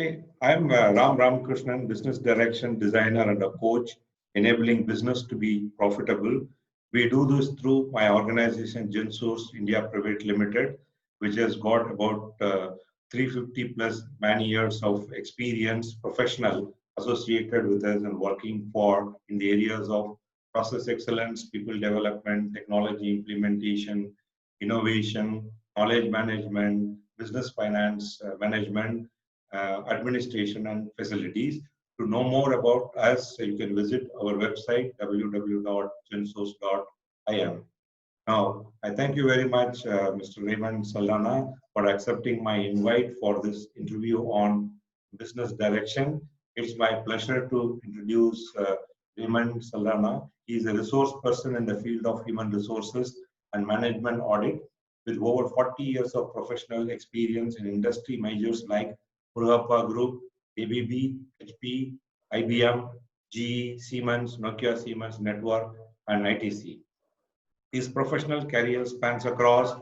Okay, I'm Ram Ramakrishnan, business direction designer and a coach, enabling business to be profitable. We do this through my organization, GenSource India Private Limited, which has got about 350 plus many years of experience, professional associated with us and working for in the areas of process excellence, people development, technology implementation, innovation, knowledge management, business finance management, administration and facilities. To know more about us, you can visit our website www.gensource.im. Now, I thank you very much, Mr. Raymond Saldana, for accepting my invite for this interview on business direction. It's my pleasure to introduce Raymond Saldana. He is a resource person in the field of human resources and management audit with over 40 years of professional experience in industry majors like Purhapa Group, ABB, HP, IBM, GE, Siemens, Nokia Siemens Network, and ITC. His professional career spans across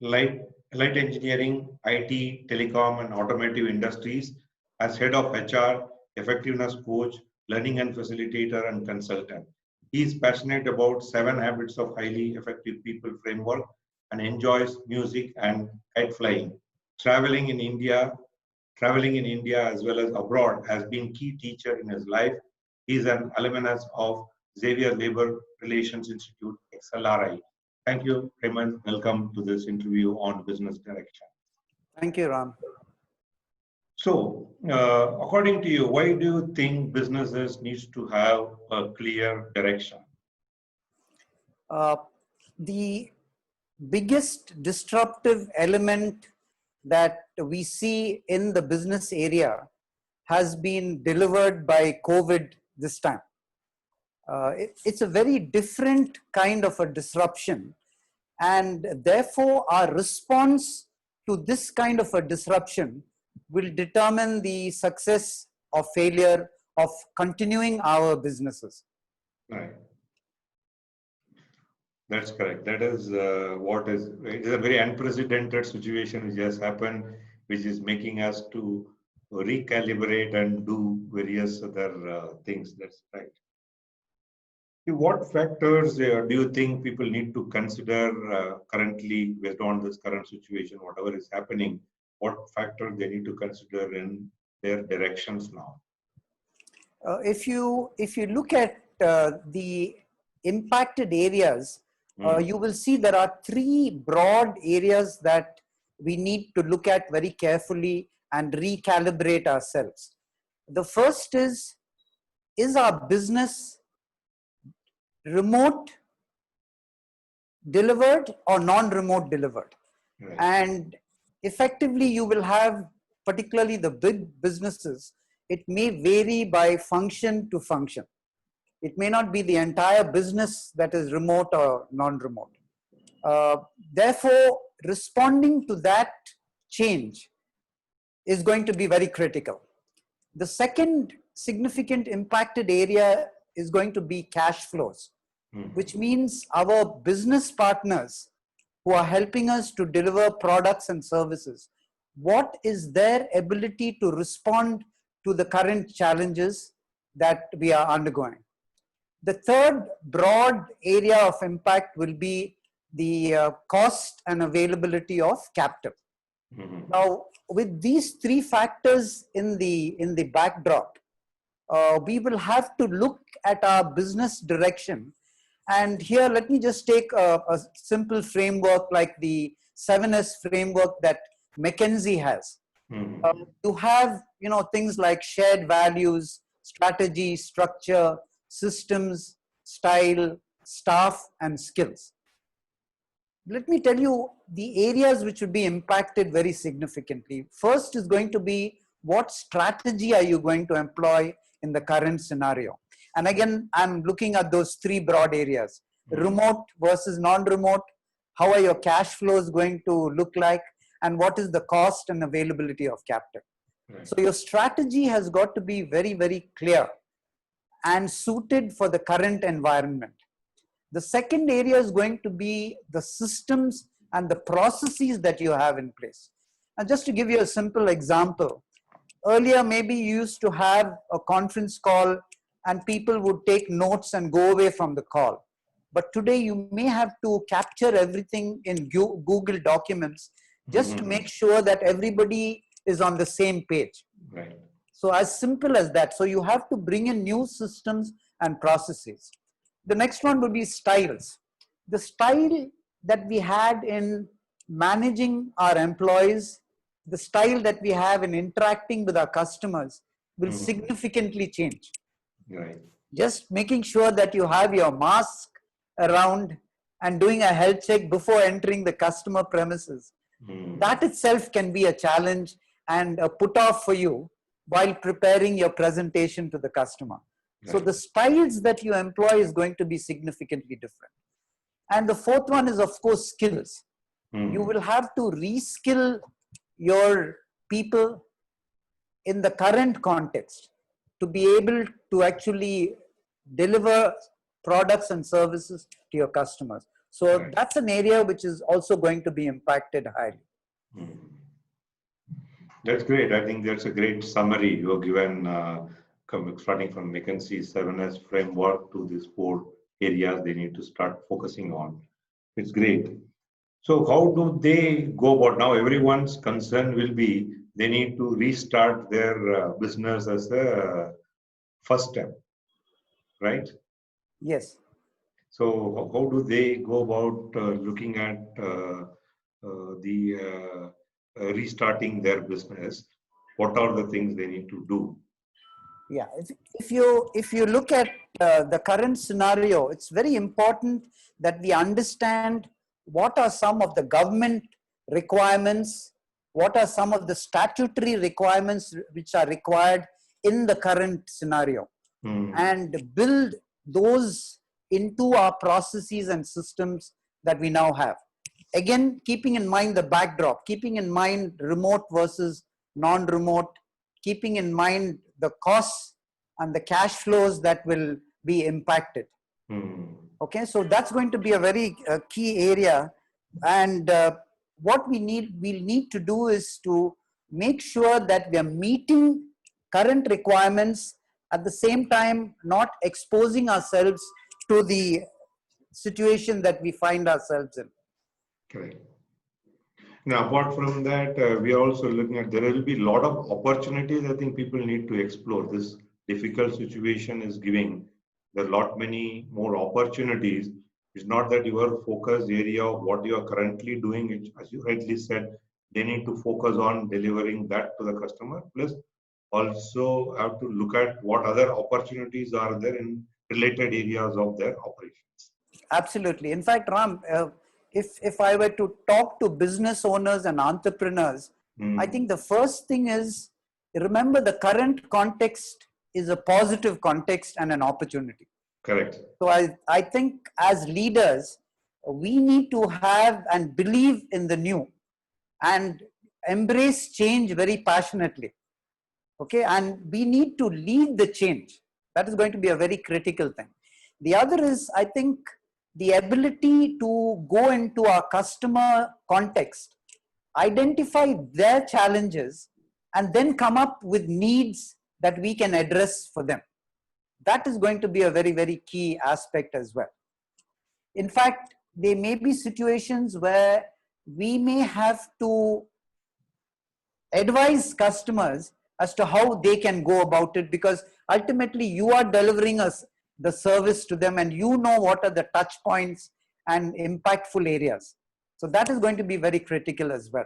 light, light engineering, IT, telecom, and automotive industries as head of HR, effectiveness coach, learning and facilitator, and consultant. He is passionate about 7 habits of highly effective people framework and enjoys music and kite flying. Traveling in India, traveling in India as well as abroad has been key teacher in his life. He is an alumnus of Xavier Labor Relations Institute, XLRI. Thank you, Raymond. Welcome to this interview on business direction. Thank you, Ram. So, according to you, why do you think businesses needs to have a clear direction? The biggest disruptive element that we see in the business area has been delivered by COVID this time. It's a very different kind of a disruption, and therefore our response to this kind of a disruption will determine the success or failure of continuing our businesses. Right. That's correct. That is it is a very unprecedented situation which has happened, which is making us to recalibrate and do various other things. That's right. What factors do you think people need to consider currently based on this current situation, whatever is happening? What factors they need to consider in their directions now? If you look at the impacted areas, you will see there are 3 broad areas that we need to look at very carefully and recalibrate ourselves. The first is our business remote delivered or non-remote delivered? Right. And effectively you will have, particularly the big businesses, it may vary by function to function. It may not be the entire business that is remote or non-remote. Therefore, responding to that change is going to be very critical. The second significant impacted area is going to be cash flows, which means our business partners who are helping us to deliver products and services, what is their ability to respond to the current challenges that we are undergoing. The third broad area of impact will be the cost and availability of capital. Now, with these 3 factors in the backdrop, we will have to look at our business direction. And here, let me just take a simple framework like the 7S framework that McKinsey has. You have, things like shared values, strategy, structure, systems, style, staff, and skills. Let me tell you the areas which will be impacted very significantly. First is going to be, what strategy are you going to employ in the current scenario? And again, I'm looking at those 3 broad areas: remote versus non-remote. How are your cash flows going to look like? And what is the cost and availability of capital? Right. So your strategy has got to be very, very clear and suited for the current environment. The second area is going to be the systems and the processes that you have in place. And just to give you a simple example, earlier maybe you used to have a conference call and people would take notes and go away from the call. But today you may have to capture everything in Google Documents just to make sure that everybody is on the same page. Right. So as simple as that. So you have to bring in new systems and processes. The next one would be styles. The style that we had in managing our employees, the style that we have in interacting with our customers will significantly change. Right. Just making sure that you have your mask around and doing a health check before entering the customer premises. That itself can be a challenge and a put off for you while preparing your presentation to the customer. So the styles that you employ is going to be significantly different. And the fourth one is, of course, skills. You will have to reskill your people in the current context to be able to actually deliver products and services to your customers. So that's an area which is also going to be impacted highly. That's great. I think that's a great summary you have given, starting from McKinsey's 7S framework to these 4 areas they need to start focusing on. It's great. So how do they go about now? Everyone's concern will be they need to restart their business as a first step, right? Yes. So how do they go about looking at restarting their business? What are the things they need to do? Yeah, if you look at the current scenario, it's very important that we understand what are some of the government requirements, what are some of the statutory requirements which are required in the current scenario, and build those into our processes and systems that we now have. Again, keeping in mind the backdrop, keeping in mind remote versus non-remote, keeping in mind the costs and the cash flows that will be impacted. Okay, so that's going to be a very key area. And what we'll need to do is to make sure that we are meeting current requirements, at the same time not exposing ourselves to the situation that we find ourselves in. Correct. Now, apart from that, we are also looking at, there will be a lot of opportunities I think people need to explore. This difficult situation is giving a lot many more opportunities. It's not that your focus area of what you are currently doing, as you rightly said, they need to focus on delivering that to the customer. Plus, also have to look at what other opportunities are there in related areas of their operations. Absolutely. In fact, Ram, if I were to talk to business owners and entrepreneurs, I think the first thing is, remember the current context is a positive context and an opportunity. Correct. So I think as leaders, we need to have and believe in the new and embrace change very passionately. Okay, and we need to lead the change. That is going to be a very critical thing. The other is, I think, the ability to go into our customer context, identify their challenges, and then come up with needs that we can address for them. That is going to be a very, very key aspect as well. In fact, there may be situations where we may have to advise customers as to how they can go about it, because ultimately you are delivering us the service to them and you know what are the touch points and impactful areas. So that is going to be very critical as well.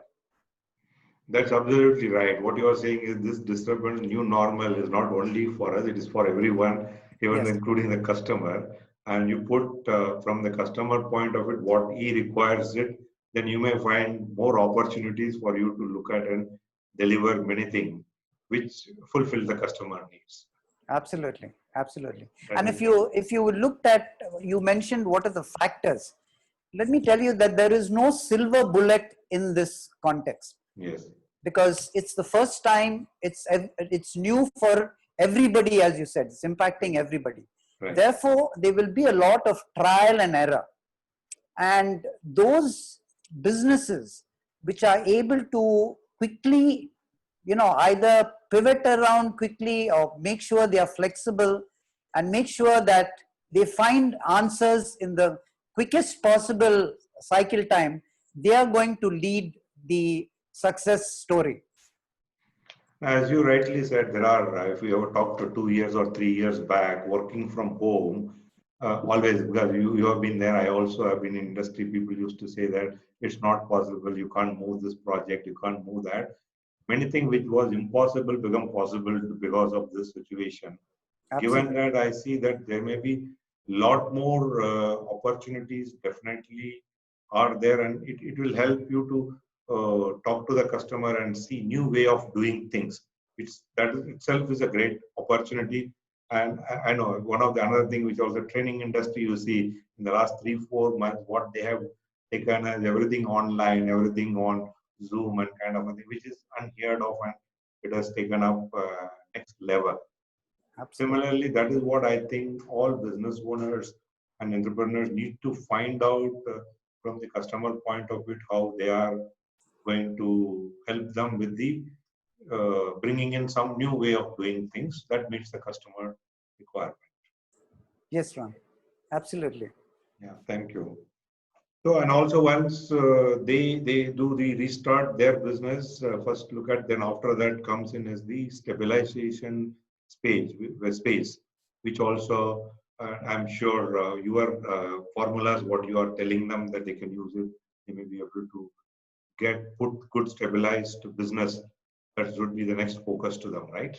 That's absolutely right. What you are saying is this disturbance, new normal is not only for us, it is for everyone, even including the customer. And you put from the customer point of it, what he requires it, then you may find more opportunities for you to look at and deliver many things which fulfill the customer needs. Absolutely, absolutely. And if you looked at, you mentioned what are the factors. Let me tell you that there is no silver bullet in this context. Yes. Because it's the first time, it's new for everybody, as you said, it's impacting everybody. Right. Therefore, there will be a lot of trial and error. And those businesses which are able to quickly, either pivot around quickly or make sure they are flexible and make sure that they find answers in the quickest possible cycle time, they are going to lead the success story. As you rightly said, there are, if we ever talked to 2 years or 3 years back, working from home, always, because you have been there, I also have been in industry, people used to say that it's not possible, you can't move this project, you can't move that. Many things which was impossible become possible because of this situation. Absolutely. Given that, I see that there may be lot more opportunities definitely are there, and it will help you to talk to the customer and see new way of doing things. That itself is a great opportunity. And I know one of the another thing which also training industry, you see in the last 3-4 months what they have taken as everything online, everything on Zoom and kind of a thing, which is unheard of, and it has taken up next level. Absolutely. Similarly, that is what I think all business owners and entrepreneurs need to find out from the customer point of view, how they are going to help them with the bringing in some new way of doing things that meets the customer requirement. Yes, Ram. Absolutely. Yeah, thank you. So, and also once they do the restart their business, first look at, then after that comes in as the stabilization space, which also I'm sure your formulas, what you are telling them that they can use it, they may be able to put good stabilized business. That should be the next focus to them, right?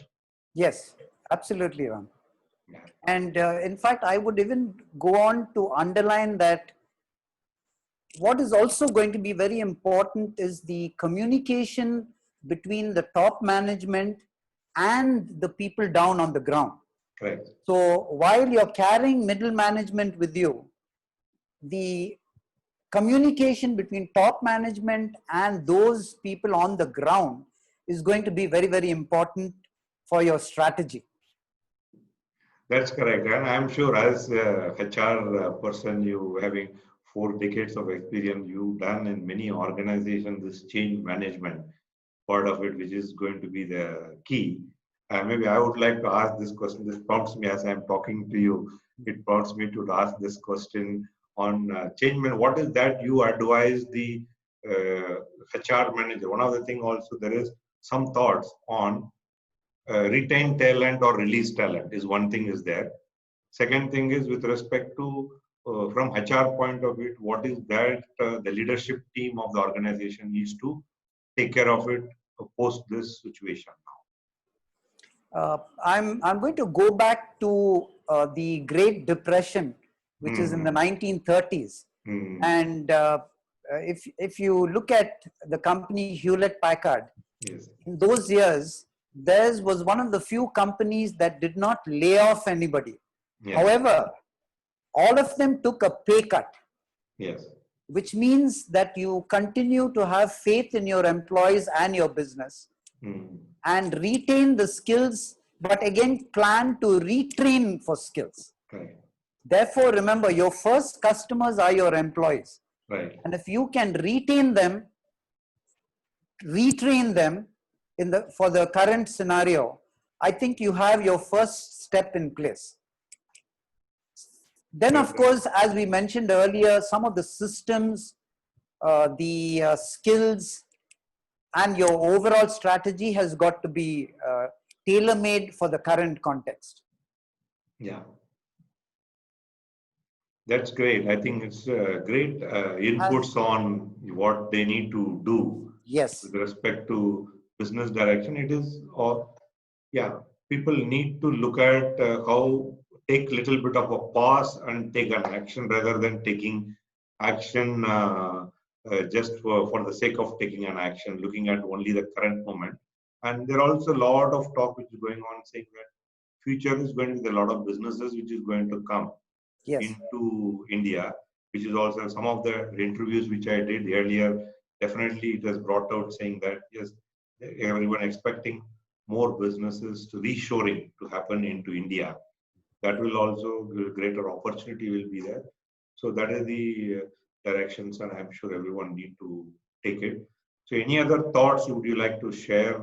Yes, absolutely, Ram. Yeah. And in fact, I would even go on to underline that what is also going to be very important is the communication between the top management and the people down on the ground. Correct. So while you're carrying middle management with you, the communication between top management and those people on the ground is going to be very, very important for your strategy. That's correct. And I'm sure as a HR person, you having 4 decades of experience, you've done in many organizations this change management part of it, which is going to be the key. Maybe I would like to ask this question. This prompts me as I'm talking to you. It prompts me to ask this question on change management. What is that you advise the HR manager? One of the things also, there is some thoughts on retain talent or release talent is one thing is there. Second thing is with respect to from HR point of view, what is that the leadership team of the organization needs to take care of it post this situation now. I'm going to go back to the Great Depression, which is in the 1930s. And if you look at the company Hewlett Packard, Yes. in those years, theirs was one of the few companies that did not lay off anybody. Yeah. However, all of them took a pay cut. Yes. Which means that you continue to have faith in your employees and your business and retain the skills, but again, plan to retrain for skills. Right. Therefore, remember, your first customers are your employees. Right. And if you can retain them, retrain them for the current scenario, I think you have your first step in place. Then, of course, as we mentioned earlier, some of the systems, the skills, and your overall strategy has got to be tailor-made for the current context. Yeah. That's great. I think it's great inputs on what they need to do. Yes. With respect to business direction, it is, or yeah, people need to look at how take little bit of a pause and take an action rather than taking action just for the sake of taking an action, looking at only the current moment. And there are also a lot of talk which is going on saying that future is going to be a lot of businesses which is going to come into India, which is also some of the interviews which I did earlier. Definitely, it has brought out saying that yes, everyone expecting more businesses to reshoring to happen into India. That will also greater opportunity will be there. So that is the directions, and I'm sure everyone need to take it. So any other thoughts would you like to share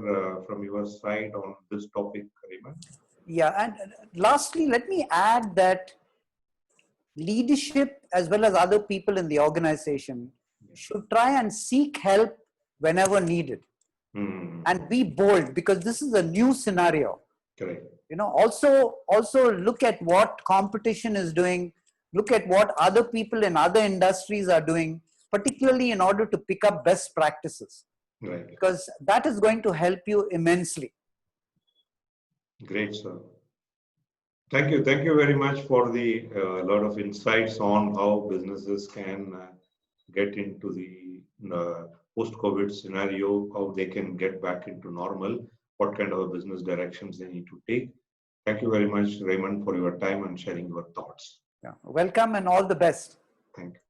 from your side on this topic, Raymond? Yeah, and lastly, let me add that leadership as well as other people in the organization should try and seek help whenever needed and be bold, because this is a new scenario. Correct. Also look at what competition is doing, look at what other people in other industries are doing, particularly in order to pick up best practices, Right. because that is going to help you immensely. Great, sir. Thank you. Thank you very much for the lot of insights on how businesses can get into the post-COVID scenario, how they can get back into normal, what kind of business directions they need to take. Thank you very much, Raymond, for your time and sharing your thoughts. Yeah. Welcome and all the best. Thank you.